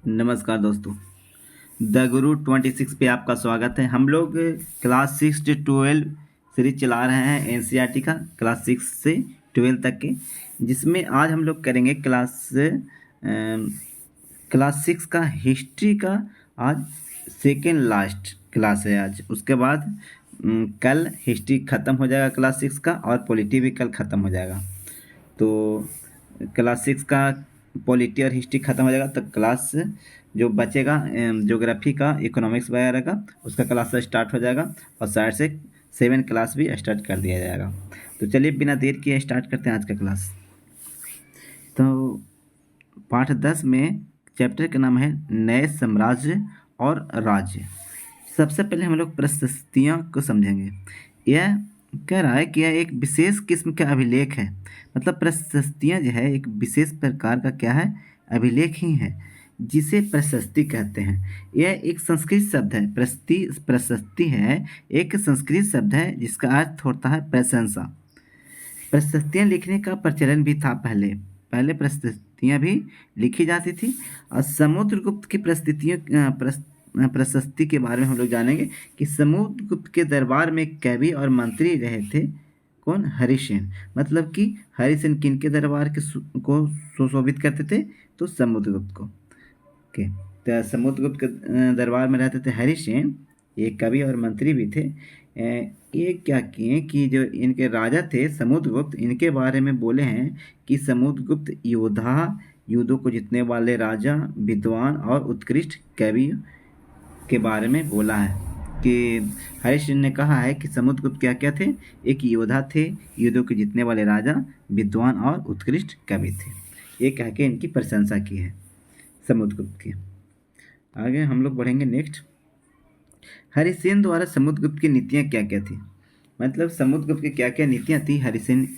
नमस्कार दोस्तों। द गुरु 26 पे आपका स्वागत है। हम लोग क्लास 6 से 12 सीरीज चला रहे हैं एनसीईआरटी का, क्लास 6 से 12 तक के, जिसमें आज हम लोग करेंगे क्लास 6 का हिस्ट्री का। आज सेकेंड लास्ट क्लास है आज। उसके बाद कल हिस्ट्री ख़त्म हो जाएगा क्लास 6 का, और पॉलिटी भी कल ख़त्म हो जाएगा। तो क्लास 6 का पॉलिटी और हिस्ट्री ख़त्म हो जाएगा, तो क्लास जो बचेगा ज्योग्राफी का, इकोनॉमिक्स वगैरह का, उसका क्लास स्टार्ट हो जाएगा। और साइड से 7 क्लास भी स्टार्ट कर दिया जाएगा। तो चलिए बिना देर किए स्टार्ट करते हैं आज का क्लास। तो पाठ 10 में चैप्टर का नाम है नए साम्राज्य और राज्य। सबसे पहले हम लोग प्रशस्तियाँ को समझेंगे। यह कह रहा है कि यह एक विशेष किस्म का अभिलेख है। मतलब प्रशस्तियाँ जो है एक विशेष प्रकार का क्या है, अभिलेख ही है, जिसे प्रशस्ति कहते हैं। यह एक संस्कृत शब्द है। प्रशस्ति है एक संस्कृत शब्द है जिसका अर्थ होता है प्रशंसा। प्रशस्तियाँ लिखने का प्रचलन भी था पहले। पहले प्रशस्तियाँ भी लिखी जाती थी। और समुद्रगुप्त की प्रशस्ति के बारे में हम लोग जानेंगे कि समुद्रगुप्त के दरबार में कवि और मंत्री रहे थे। कौन? हरिसेन। मतलब कि हरिसेन किनके दरबार को सुशोभित करते थे? तो समुद्रगुप्त को। ओके, तो समुद्रगुप्त के दरबार में रहते थे हरिसेन। ये कवि और मंत्री भी थे। ये क्या किए कि जो इनके राजा थे समुद्रगुप्त, इनके बारे में बोले हैं कि समुद्रगुप्त युद्धों को जीतने वाले राजा, विद्वान और उत्कृष्ट कवि के बारे में बोला है। कि हरिश्चंद्र ने कहा है कि समुद्रगुप्त क्या क्या थे? एक योद्धा थे, युद्धों के जीतने वाले राजा, विद्वान और उत्कृष्ट कवि थे। ये कह के इनकी प्रशंसा की है समुद्रगुप्त की। आगे हम लोग बढ़ेंगे नेक्स्ट। हरिसेन द्वारा समुद्रगुप्त की नीतियाँ क्या क्या थी? मतलब समुद्रगुप्त की क्या क्या नीतियाँ थी, हरिसेन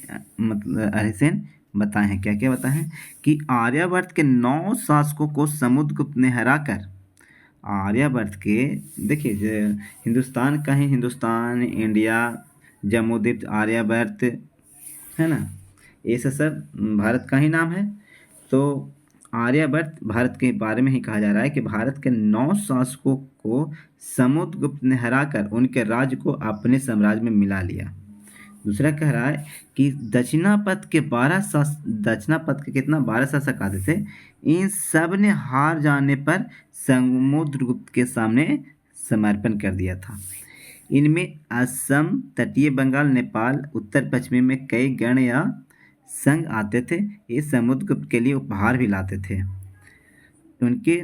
बताए हैं। क्या क्या बताए हैं कि आर्यावर्त के 9 शासकों को समुद्रगुप्त ने हराकर, आर्यावर्त के, देखिए हिंदुस्तान का ही, हिंदुस्तान, इंडिया, जम्बूद्वीप, आर्यावर्त है ना, ये सब भारत का ही नाम है। तो आर्यावर्त भारत के बारे में ही कहा जा रहा है कि भारत के 9 शासकों को समुद्रगुप्त ने हराकर उनके राज्य को अपने साम्राज्य में मिला लिया। दूसरा कह रहा है कि दक्षिणापथ के कितना 12 शासक आते थे। इन सब ने हार जाने पर समुद्रगुप्त के सामने समर्पण कर दिया था। इनमें असम, तटीय बंगाल, नेपाल, उत्तर पश्चिमी में कई गण या संघ आते थे। ये समुद्रगुप्त के लिए उपहार भी लाते थे। उनके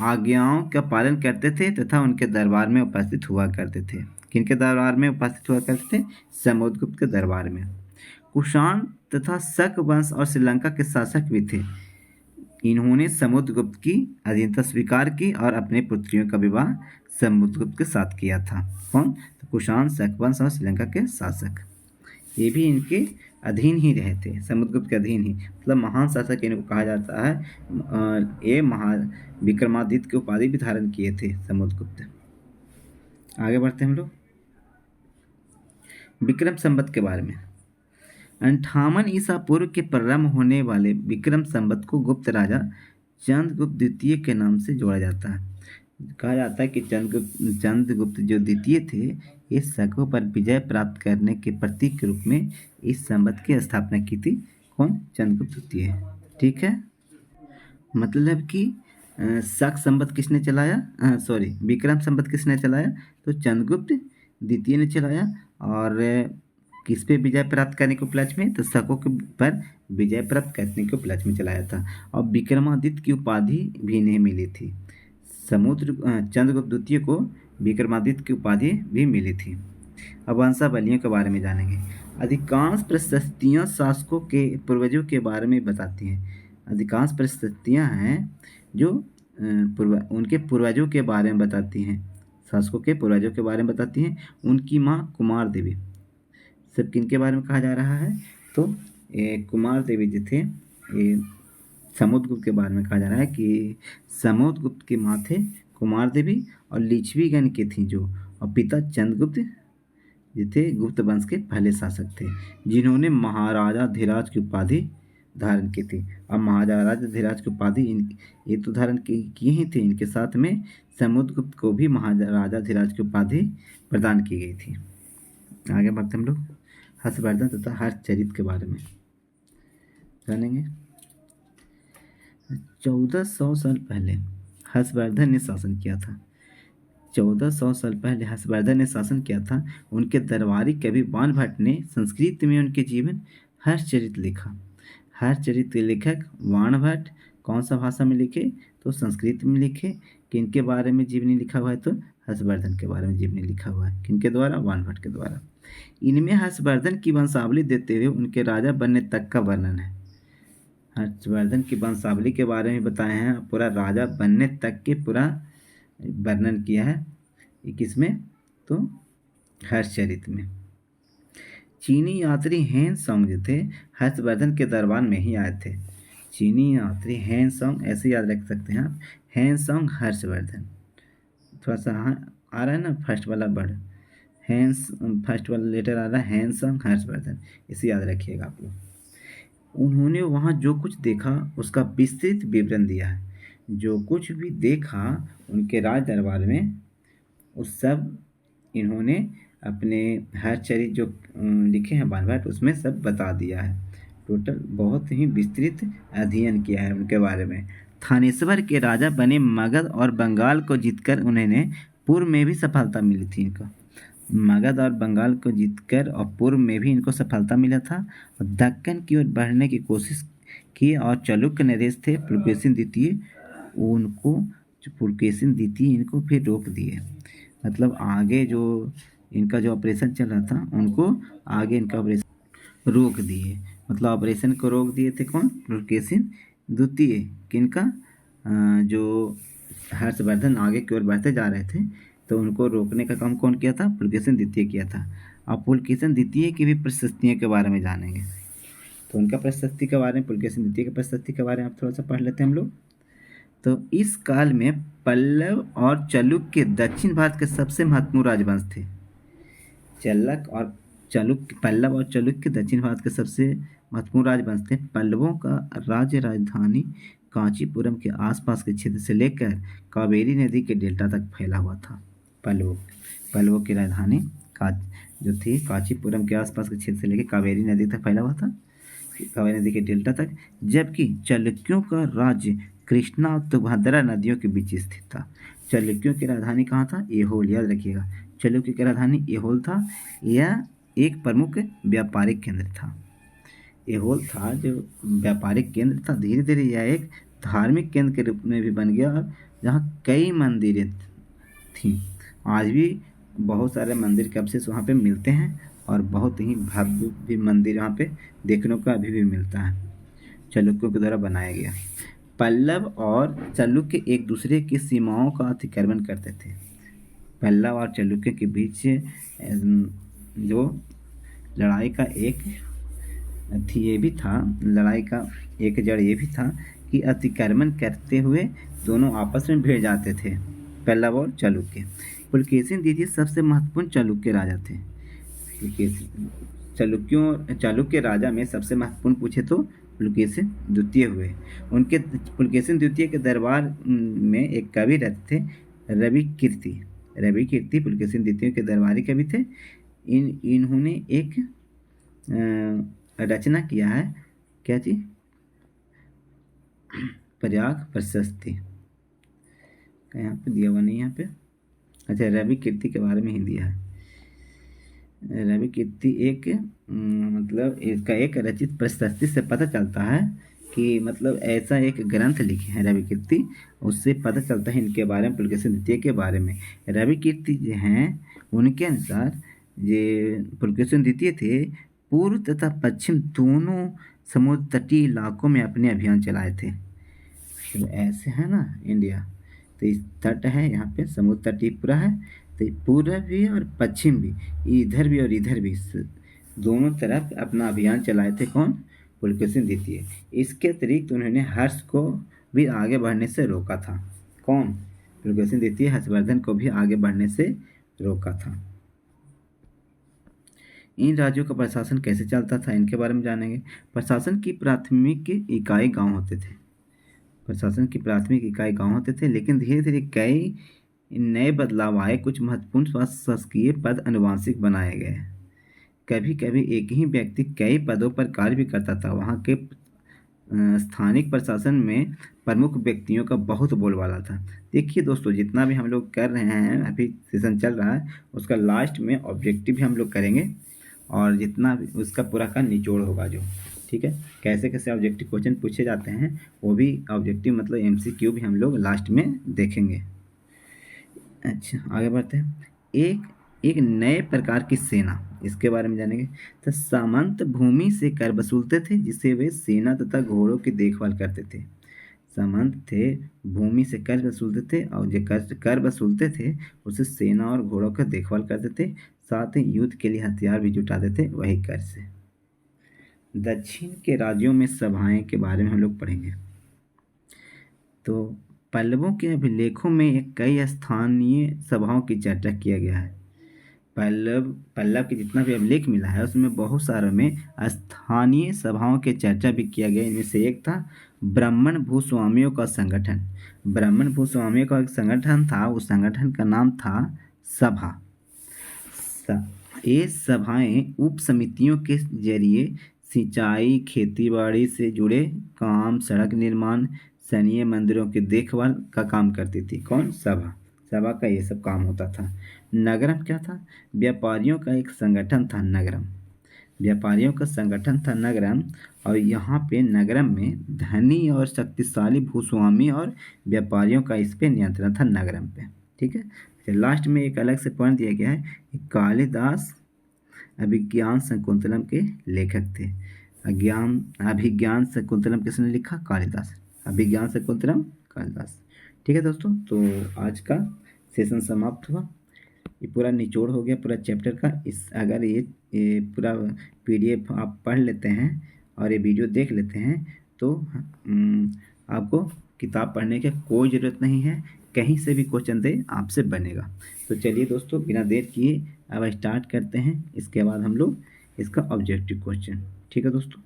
आज्ञाओं का पालन करते थे तथा उनके दरबार में उपस्थित हुआ करते थे। किनके दरबार में उपस्थित हुआ करते थे? समुद्रगुप्त के दरबार में। कुषाण तथा शक वंश और श्रीलंका के शासक भी थे। इन्होंने समुद्रगुप्त की अधीनता स्वीकार की और अपने पुत्रियों का विवाह समुद्रगुप्त के साथ किया था। कौन? तो कुषाण, शक वंश और श्रीलंका के शासक, ये भी इनके अधीन ही रहे थे, समुद्रगुप्त के अधीन ही। मतलब महान शासक इनको कहा जाता है। ये विक्रमादित्य की उपाधि भी धारण किए थे समुद्रगुप्त। आगे बढ़ते हैं हम लोग विक्रम संवत के बारे में। 58 ईसा पूर्व के प्रारंभ होने वाले विक्रम संवत को गुप्त राजा चंद्रगुप्त द्वितीय के नाम से जोड़ा जाता है। कहा जाता है कि चंद्रगुप्त जो द्वितीय थे, इस शकों पर विजय प्राप्त करने के प्रतीक के रूप में इस संवत की स्थापना की थी। कौन? चंद्रगुप्त द्वितीय। ठीक है, मतलब कि शक संवत किसने चलाया? विक्रम संवत किसने चलाया? तो चंद्रगुप्त द्वितीय ने चलाया। और किस पे विजय प्राप्त करने के उपलक्ष्य में? तो शकों के पर विजय प्राप्त करने के उपलक्ष्य में चलाया था। और विक्रमादित्य की उपाधि भी इन्हें मिली थी। चंद्रगुप्त द्वितीय को विक्रमादित्य की उपाधि भी मिली थी। अब वंशावलियों के बारे में जानेंगे। अधिकांश प्रशस्तियाँ शासकों के पूर्वजों के बारे में बताती हैं। अधिकांश प्रशस्तियाँ हैं जो उनके पूर्वजों के बारे में बताती हैं, शासकों के पूर्वजों के बारे में बताती हैं। उनकी माँ कुमार देवी। सब किनके बारे में कहा जा रहा है? तो कुमार देवी जो थे, ये समुद्रगुप्त के बारे में कहा जा रहा है कि समुद्रगुप्त की माँ थे कुमार देवी, और लिच्छवीगण के थी जो, और पिता चंद्रगुप्त जो थे गुप्त वंश के पहले शासक थे, जिन्होंने महाराजा धीराज की उपाधि धारण की थी। अब महाराजाधिराज की उपाधि ये तो धारण की ही थी, इनके साथ में समुद्रगुप्त को भी महाराजाधिराज की उपाधि प्रदान की गई थी। आगे बढ़ते हम लोग हर्षवर्धन तथा हर्षचरित के बारे में जानेंगे। 1400 साल पहले हर्षवर्धन ने शासन किया था। 1400 साल पहले हर्षवर्धन ने शासन किया था। उनके दरबारी कवि बाणभट्ट ने संस्कृत में उनके जीवन हर्षचरित लिखा। हर्षचरित के लेखक बाणभट्ट कौन सा भाषा में लिखे? तो संस्कृत में लिखे। किनके बारे में जीवनी लिखा हुआ है? तो हर्षवर्धन के बारे में जीवनी लिखा हुआ है। किनके द्वारा? बाणभट्ट के द्वारा। इनमें हर्षवर्धन की वंशावली देते हुए उनके राजा बनने तक का वर्णन है। हर्षवर्धन की वंशावली के बारे में बताए हैं, पूरा राजा बनने तक के पूरा वर्णन किया है। किसमें? तो हर्षचरित में। चीनी यात्री हेन सांग जो थे हर्षवर्धन के दरबार में ही आए थे। चीनी यात्री हेन सांग ऐसे याद रख सकते हैं आप, हेन सांग हर्षवर्धन। थोड़ा सा आ रहा है ना फर्स्ट वाला वर्ड, हेंस फर्स्ट वाला लेटर आ रहा है, हेन सांग हर्षवर्धन, इसे याद रखिएगा आप लोग। उन्होंने वहाँ जो कुछ देखा उसका विस्तृत विवरण दिया है। जो कुछ भी देखा उनके राज दरबार में उस सब इन्होंने अपने हर्षचरित जो लिखे हैं बाणभट्ट उसमें सब बता दिया है। टोटल बहुत ही विस्तृत अध्ययन किया है उनके बारे में। थानेश्वर के राजा बने मगध और बंगाल को जीतकर उन्हें पूर्व में भी सफलता मिली थी। इनको मगध और बंगाल को जीतकर और पूर्व में भी इनको सफलता मिला था और दक्कन की ओर बढ़ने की कोशिश की। और चालुक्य नरेश थे पुलकेशिन द्वितीय, उनको जो पुलकेशिन द्वितीय इनको फिर रोक दिए। मतलब आगे जो इनका जो ऑपरेशन चल रहा था उनको आगे इनका ऑपरेशन रोक दिए। मतलब ऑपरेशन को रोक दिए थे कौन? पुलकेशिन द्वितीय। किनका? जो हर्षवर्धन आगे की ओर बढ़ते जा रहे थे तो उनको रोकने का काम कौन किया था? पुलकेशिन द्वितीय किया था। अब पुलकेशिन द्वितीय की भी प्रशस्तियों के बारे में जानेंगे। तो उनका प्रशस्ति के बारे में, पुलकेशिन द्वितीय की प्रशस्ति के बारे में आप थोड़ा सा पढ़ लेते हैं हम लोग। तो इस काल में पल्लव और चालुक्य दक्षिण भारत के सबसे महत्वपूर्ण राजवंश थे। पल्लव और चालुक्य दक्षिण भारत के सबसे महत्वपूर्ण राजवंश थे। पल्लवों का राज्य राजधानी कांचीपुरम के आसपास के क्षेत्र से लेकर कावेरी नदी के डेल्टा तक फैला हुआ था। पल्लवों की राजधानी जो थी कांचीपुरम के आसपास के क्षेत्र से लेकर कावेरी नदी तक फैला हुआ था, कावेरी नदी के डेल्टा तक। जबकि चालुक्यों का राज्य कृष्णा और तुंगभद्रा नदियों के बीच स्थित था। चालुक्यों की राजधानी कहाँ था? ऐहोल, याद रखिएगा। चालुक्य की राजधानी ऐहोल था। यह एक प्रमुख व्यापारिक केंद्र था। ऐहोल था जो व्यापारिक केंद्र था। धीरे धीरे यह एक धार्मिक केंद्र के रूप में भी बन गया और जहाँ कई मंदिरें थीं। आज भी बहुत सारे मंदिर के अवशेष वहाँ पे मिलते हैं और बहुत ही भव्य भी मंदिर यहाँ पे देखने को अभी भी मिलता है, चालुक्यों के द्वारा बनाया गया। पल्लव और चालुक्य एक दूसरे की सीमाओं का अतिक्रमण करते थे। पल्लव और चालुक्य के बीच जो लड़ाई का एक ये भी था, लड़ाई का एक जड़ ये भी था कि अतिक्रमण करते हुए दोनों आपस में भिड़ जाते थे, पल्लव और चालुक्य। पुलकेशिन द्वितीय सबसे महत्वपूर्ण चालुक्य राजा थे। चालुक्य राजा में सबसे महत्वपूर्ण पूछे तो पुलकेशिन द्वितीय हुए। उनके पुलकेशिन द्वितीय के दरबार में एक कवि रहते थे, रवि कीर्ति पुलकेशिन द्वितीय के दरबारी कवि थे। इन्होंने एक रचना किया है, क्या चीज? प्रयाग प्रशस्ति। यहाँ पे दिया हुआ नहीं, यहाँ पे अच्छा रवि कीर्ति के बारे में ही दिया है। रवि कीर्ति एक मतलब इसका एक रचित प्रशस्ति से पता चलता है कि मतलब ऐसा एक ग्रंथ लिखे हैं रवि कीर्ति, उससे पता चलता है इनके बारे में, पुलकेशिन द्वितीय के बारे में। रवि कीर्ति जो हैं उनके अनुसार ये पुलकेशिन द्वितीय थे पूर्व तथा पश्चिम दोनों समुद्र तटीय इलाकों में अपने अभियान चलाए थे। तो ऐसे है ना इंडिया, तो इस तट है यहाँ पे समुद्र तटीय पूरा है, तो पूर्व भी और पश्चिम भी, इधर भी और इधर भी, दोनों तरफ अपना अभियान चलाए थे कौन? पुलकेशिन द्वितीय। इसके अतिरिक्त उन्होंने हर्ष को भी आगे बढ़ने से रोका था। कौन? पुलकेशिन द्वितीय हर्षवर्धन को भी आगे बढ़ने से रोका था। इन राज्यों का प्रशासन कैसे चलता था, इनके बारे में जानेंगे। प्रशासन की प्राथमिक इकाई गांव होते थे। प्रशासन की प्राथमिक इकाई गांव होते थे, लेकिन धीरे धीरे कई नए बदलाव आए। कुछ महत्वपूर्ण शासकीय पद अनुवांशिक बनाए गए। कभी कभी एक ही व्यक्ति कई पदों पर कार्य भी करता था। वहाँ के स्थानिक प्रशासन में प्रमुख व्यक्तियों का बहुत बोलबाला था। देखिए दोस्तों, जितना भी हम लोग कर रहे हैं, अभी सेशन चल रहा है, उसका लास्ट में ऑब्जेक्टिव भी हम लोग करेंगे, और जितना भी उसका पूरा का निचोड़ होगा जो, ठीक है, कैसे कैसे ऑब्जेक्टिव क्वेश्चन पूछे जाते हैं, वो भी ऑब्जेक्टिव मतलब एमसीक्यू भी हम लोग लास्ट में देखेंगे। अच्छा, आगे बढ़ते हैं। एक एक नए प्रकार की सेना, इसके बारे में जानेंगे। तो सामंत भूमि से कर वसूलते थे, जिसे वे सेना तथा घोड़ों की देखभाल करते थे। सामंत थे, भूमि से कर वसूलते थे, और जो कर वसूलते थे उससे सेना और घोड़ों का देखभाल करते थे। साथ ही युद्ध के लिए हथियार भी जुटाते थे वही कर से। दक्षिण के राज्यों में सभाएं के बारे में हम लोग पढ़ेंगे। तो पल्लवों के अभिलेखों में एक कई स्थानीय सभाओं की चर्चा किया गया है। पल्लव पल्लव के जितना भी अभिलेख मिला है उसमें बहुत सारों में स्थानीय सभाओं की चर्चा भी किया गया। इनमें से एक था ब्राह्मण भूस्वामियों का संगठन। ब्राह्मण भूस्वामियों का एक संगठन था, उस संगठन का नाम था सभा। ये सभाएं उप समितियों के जरिए सिंचाई, खेतीबाड़ी से जुड़े काम, सड़क निर्माण, सैन्य मंदिरों की देखभाल का काम करती थी। कौन? सभा। सभा का ये सब काम होता था। नगरम क्या था? व्यापारियों का एक संगठन था नगरम। व्यापारियों का संगठन था नगरम, और यहाँ पे नगरम में धनी और शक्तिशाली भूस्वामी और व्यापारियों का इस पे नियंत्रण था नगरम पे। ठीक है, फिर लास्ट में एक अलग से पॉइंट दिया गया है, कालिदास अभिज्ञान शकुंतलम के लेखक थे। अभिज्ञान शकुंतलम किसने लिखा? कालिदास। अभिज्ञान शकुंतलम कालिदास। ठीक है दोस्तों, तो आज का सेशन समाप्त हुआ। ये पूरा निचोड़ हो गया पूरा चैप्टर का। इस अगर ये पूरा पीडीएफ आप पढ़ लेते हैं और ये वीडियो देख लेते हैं तो आपको किताब पढ़ने की कोई ज़रूरत नहीं है। कहीं से भी क्वेश्चन दे आपसे बनेगा। तो चलिए दोस्तों, बिना देर किए अब स्टार्ट करते हैं। इसके बाद हम लोग इसका ऑब्जेक्टिव क्वेश्चन, ठीक है दोस्तों।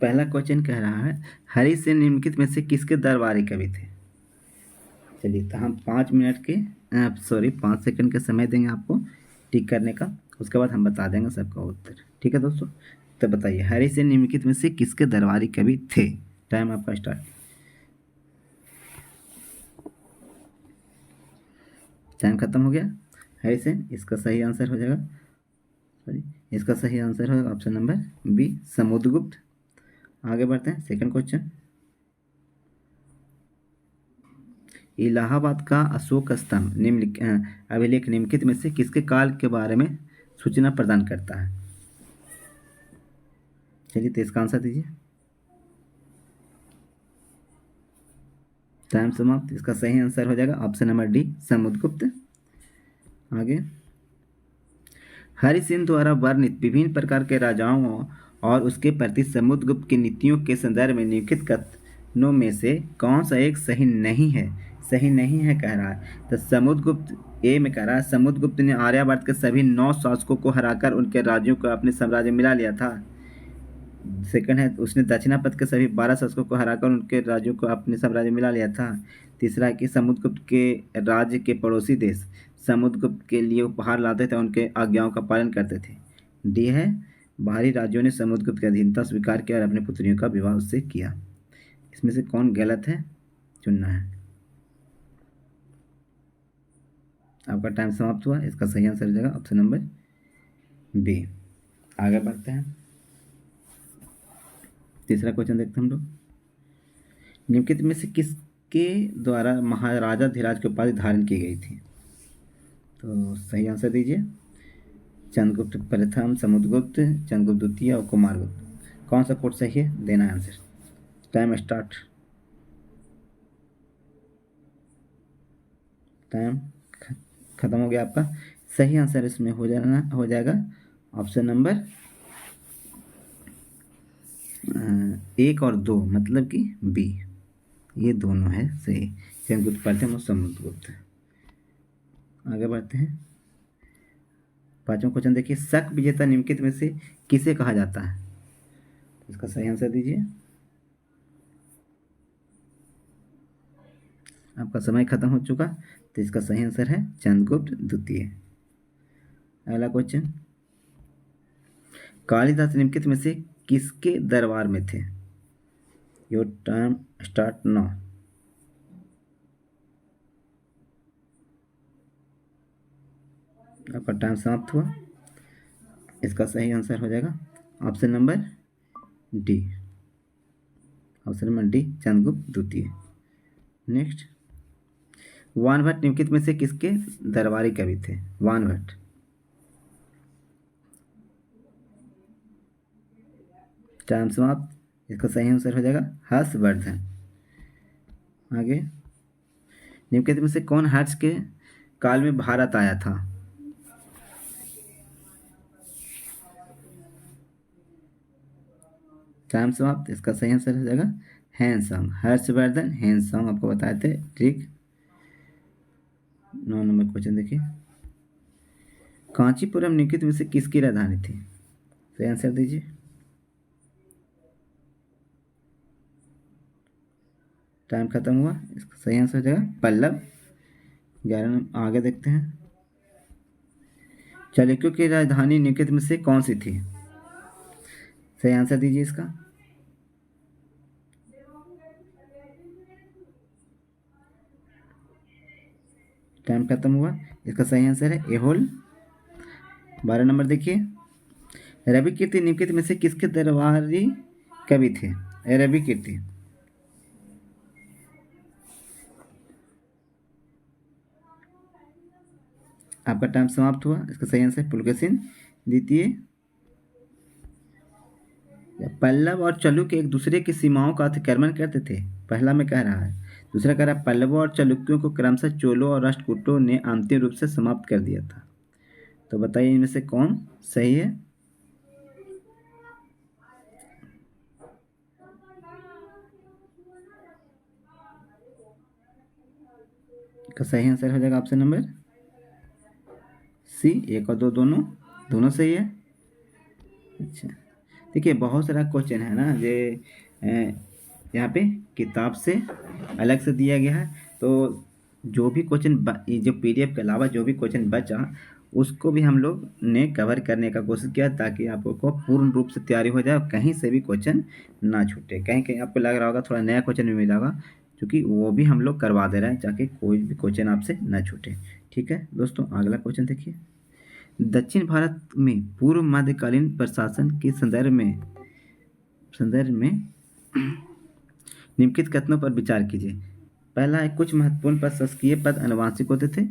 पहला क्वेश्चन कह रहा है, हरि से निम्नलिखित में से किसके दरबारी कवि थे? चलिए, तो हम 5 मिनट के 5 सेकंड का समय देंगे आपको टिक करने का। उसके बाद हम बता देंगे सबका उत्तर। ठीक है दोस्तों, तो बताइए, हरि से निम्नलिखित में से किसके दरबारी कवि थे? टाइम आपका स्टार्ट। टाइम खत्म हो गया। हरिसेन, इसका सही आंसर हो जाएगा, सॉरी, इसका सही आंसर होगा ऑप्शन नंबर बी, समुद्रगुप्त। आगे बढ़ते हैं, सेकंड क्वेश्चन। इलाहाबाद का अशोक स्तंभ अभिलेख निम्नलिखित में से किसके काल के बारे में सूचना प्रदान करता है? चलिए, तो इसका आंसर दीजिए। टाइम समाप्त। इसका सही आंसर हो जाएगा ऑप्शन नंबर डी, समुद्रगुप्त। आगे, हरिसेन द्वारा वर्णित विभिन्न प्रकार के राजाओं और उसके प्रति समुद्रगुप्त की नीतियों के संदर्भ में निम्नलिखित कथनों में से कौन सा एक सही नहीं है? सही नहीं है कह रहा है। तो समुद्रगुप्त ए में कह रहा है, समुद्रगुप्त ने आर्यावर्त के सभी 9 शासकों को हराकर उनके राज्यों को अपने साम्राज्य में मिला लिया था। सेकंड है, उसने दक्षिणापथ के सभी 12 शासकों को हराकर उनके राज्यों को अपने साम्राज्य में मिला लिया था। तीसरा है कि समुद्रगुप्त के राज्य के पड़ोसी देश समुद्रगुप्त के लिए उपहार लाते थे, उनके आज्ञाओं का पालन करते थे। डी है, बाहरी राज्यों ने समुद्रगुप्त की अधीनता स्वीकार किया और अपनी पुत्रियों का विवाह उससे किया। इसमें से कौन गलत है, चुनना है। आपका टाइम समाप्त हुआ। इसका सही आंसर हो जाएगा ऑप्शन नंबर बी। आगे बढ़ते हैं, तीसरा क्वेश्चन देखते हैं हम लोग। निम्नलिखित में से किसके द्वारा महाराजा धीराज की उपाधि धारण की गई थी? तो सही आंसर दीजिए। चंद्रगुप्त प्रथम, समुद्रगुप्त, चंद्रगुप्त द्वितीय और कुमारगुप्त। कौन सा कोड सही है, देना है आंसर। Time start. टाइम खत्म हो गया आपका। सही आंसर इसमें हो जाएगा ऑप्शन नंबर 1 और 2, मतलब कि बी, ये दोनों है सही। चंद्रगुप्त प्रथम और समुद्रगुप्त। आगे बढ़ते हैं, पांचवा क्वेश्चन देखिए, शक विजेता निम्नलिखित में से किसे कहा जाता है? इसका सही आंसर दीजिए। आपका समय खत्म हो चुका, तो इसका सही आंसर है चंद्रगुप्त द्वितीय। अगला क्वेश्चन, कालिदास निम्नलिखित में से किसके दरबार में थे? Your time start now. आपका टाइम समाप्त हुआ। इसका सही आंसर हो जाएगा option number D. Option number D, Chandragupta द्वितीय। नेक्स्ट, वानभट्ट निम्नलिखित में से किसके दरबारी कवि थे? वानभट्ट। टाइम समाप्त। इसका सही आंसर हो जाएगा हर्षवर्धन। आगे, निम्नलिखित में से कौन हर्ष के काल में भारत आया था? टाइम समाप्त। इसका सही आंसर हो जाएगा हैंसोंग। हर्षवर्धन हैंसोंग आपको बताए थे, ठीक। 9 नंबर क्वेश्चन देखिए, कांचीपुरम निम्नलिखित में से किसकी राजधानी थी? सही आंसर दीजिए। टाइम खत्म हुआ। इसका सही आंसर हो जाएगा पल्लव। 11 नंबर आगे देखते हैं, चालुक्यों की राजधानी निम्नलिखित में से कौन सी थी? सही आंसर दीजिए इसका। टाइम खत्म हुआ। इसका सही आंसर है एहोल। 12 नंबर देखिए, रवि कीर्ति निम्नलिखित में से किसके दरबारी कवि थे? रवि कीर्ति। आपका टाइम समाप्त हुआ। इसका सही आंसर पुलकेशिन द्वितीय। पल्लव और चालुक्य एक दूसरे की सीमाओं का अतिक्रमण करते थे, पहला में कह रहा है। दूसरा कह रहा है पल्लवों और चालुक्यों को क्रमशः चोलों और राष्ट्रकूटों ने अंतिम रूप से समाप्त कर दिया था। तो बताइए इनमें से कौन सही है? का सही आंसर हो जाएगा ऑप्शन नंबर सी। 1 और 2 दोनों दोनों सही है। अच्छा, देखिए बहुत सारा क्वेश्चन है ना जे यहाँ पे किताब से अलग से दिया गया है, तो जो भी क्वेश्चन जो पीडीएफ के अलावा जो भी क्वेश्चन बचा उसको भी हम लोग ने कवर करने का कोशिश किया, ताकि आपको पूर्ण रूप से तैयारी हो जाए, कहीं से भी क्वेश्चन ना छूटे। कहीं कहीं आपको लग रहा होगा थोड़ा नया क्वेश्चन भी मिला होगा, क्योंकि वो भी हम लोग करवा दे रहे हैं ताकि कोई भी क्वेश्चन आपसे ना छूटे। ठीक है दोस्तों, अगला क्वेश्चन देखिए, दक्षिण भारत में पूर्व मध्यकालीन प्रशासन के संदर्भ में निम्नलिखित कथनों पर विचार कीजिए। पहला है, कुछ महत्वपूर्ण पद शासकीय पद आनुवंशिक होते थे।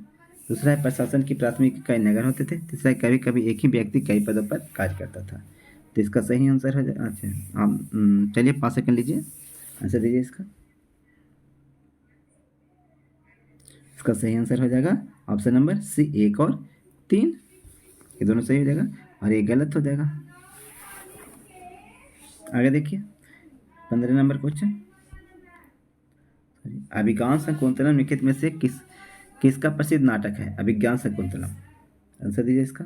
दूसरा है, प्रशासन की प्राथमिक इकाई नगर होते थे। तीसरा है, कभी कभी एक ही व्यक्ति कई पदों पर कार्य करता था। तो इसका सही आंसर है, अच्छा आप चलिए 5 सेकंड लीजिए, आंसर दीजिए इसका। इसका सही आंसर हो जाएगा ऑप्शन नंबर सी, 1 और 3। ये दोनों सही हो जाएगा और ये गलत हो जाएगा। आगे देखिए 15 नंबर क्वेश्चन, अभिज्ञान शकुंतलम निम्नलिखित में से किसका प्रसिद्ध नाटक है? अभिज्ञान शकुंतलम, आंसर दीजिए इसका।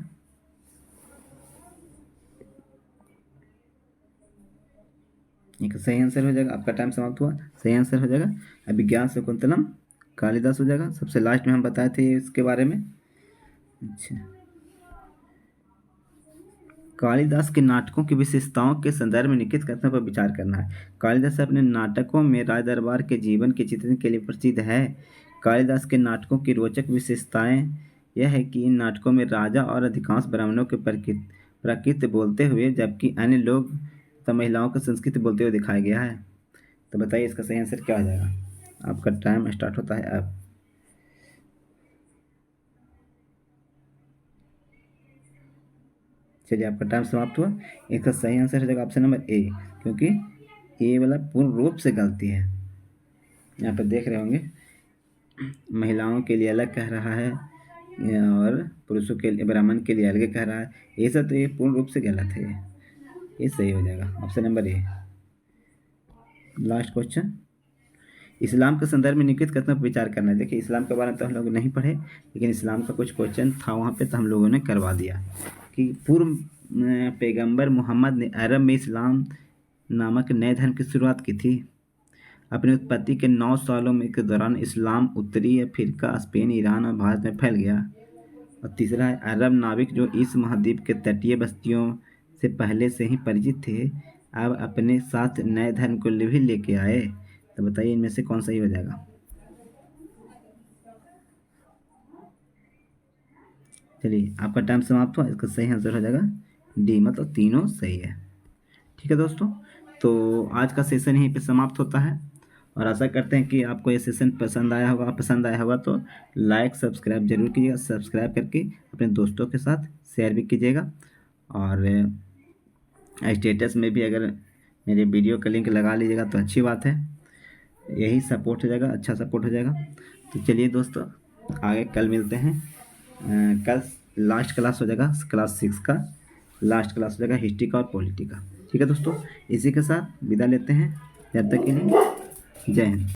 एक सही आंसर हो जाएगा। आपका टाइम समाप्त हुआ। सही आंसर हो जाएगा अभिज्ञान शकुंतलम, कालिदास हो जाएगा। सबसे लास्ट में हम बताए थे इसके बारे में। अच्छा, कालिदास के नाटकों की विशेषताओं के संदर्भ में निम्नलिखित कथनों पर विचार करना है। कालिदास अपने नाटकों में राज दरबार के जीवन के चित्रण के लिए प्रसिद्ध है। कालिदास के नाटकों की रोचक विशेषताएं यह है कि इन नाटकों में राजा और अधिकांश ब्राह्मणों के प्रकृति बोलते हुए, जबकि अन्य लोग तथा महिलाओं की संस्कृति बोलते हुए दिखाया गया है। तो बताइए इसका सही आंसर क्या हो जाएगा? आपका टाइम स्टार्ट होता है अब। चलिए आपका टाइम समाप्त हुआ। इसका सही आंसर हो जाएगा ऑप्शन नंबर ए, क्योंकि ए वाला पूर्ण रूप से गलती है। यहाँ पर देख रहे होंगे महिलाओं के लिए अलग कह रहा है और पुरुषों के लिए, ब्राह्मण के लिए अलग कह रहा है। ये सब तो ये पूर्ण रूप से गलत है। ये सही हो जाएगा option number A. Last question, इस्लाम के संदर्भ में निम्नलिखित कथनों पर विचार करना है। देखिए इस्लाम के बारे में तो हम लोग नहीं पढ़े, लेकिन इस्लाम का कुछ क्वेश्चन था वहाँ पे, तो हम लोगों ने करवा दिया कि पूर्व पैगंबर मोहम्मद ने अरब में इस्लाम नामक नए धर्म की शुरुआत की थी। अपनी उत्पत्ति के 9 सालों में के दौरान इस्लाम उत्तरी अफ्रीका, स्पेन, ईरान और भारत में फैल गया। और तीसरा है, अरब नाविक जो इस महाद्वीप के तटीय बस्तियों से पहले से ही परिचित थे, अब अपने साथ नए धर्म को भी लेके आए। तो बताइए इनमें से कौन सही हो जाएगा। चलिए आपका टाइम समाप्त हुआ, इसका सही आंसर हो जाएगा डी, मतलब तीनों सही है। ठीक है दोस्तों, तो आज का सेशन यहीं पे समाप्त होता है और आशा करते हैं कि आपको ये सेशन पसंद आया होगा तो लाइक सब्सक्राइब जरूर कीजिएगा। सब्सक्राइब करके अपने दोस्तों के साथ शेयर भी कीजिएगा और स्टेटस में भी अगर मेरे वीडियो का लिंक लगा लीजिएगा तो अच्छी बात है, यही सपोर्ट हो जाएगा, अच्छा सपोर्ट हो जाएगा। तो चलिए दोस्तों, आगे कल मिलते हैं। कल लास्ट क्लास हो जाएगा, क्लास 6 का लास्ट क्लास हो जाएगा, हिस्ट्री का और पॉलिटी का। ठीक है दोस्तों, इसी के साथ विदा लेते हैं, जब तक के लिए जय हिंद।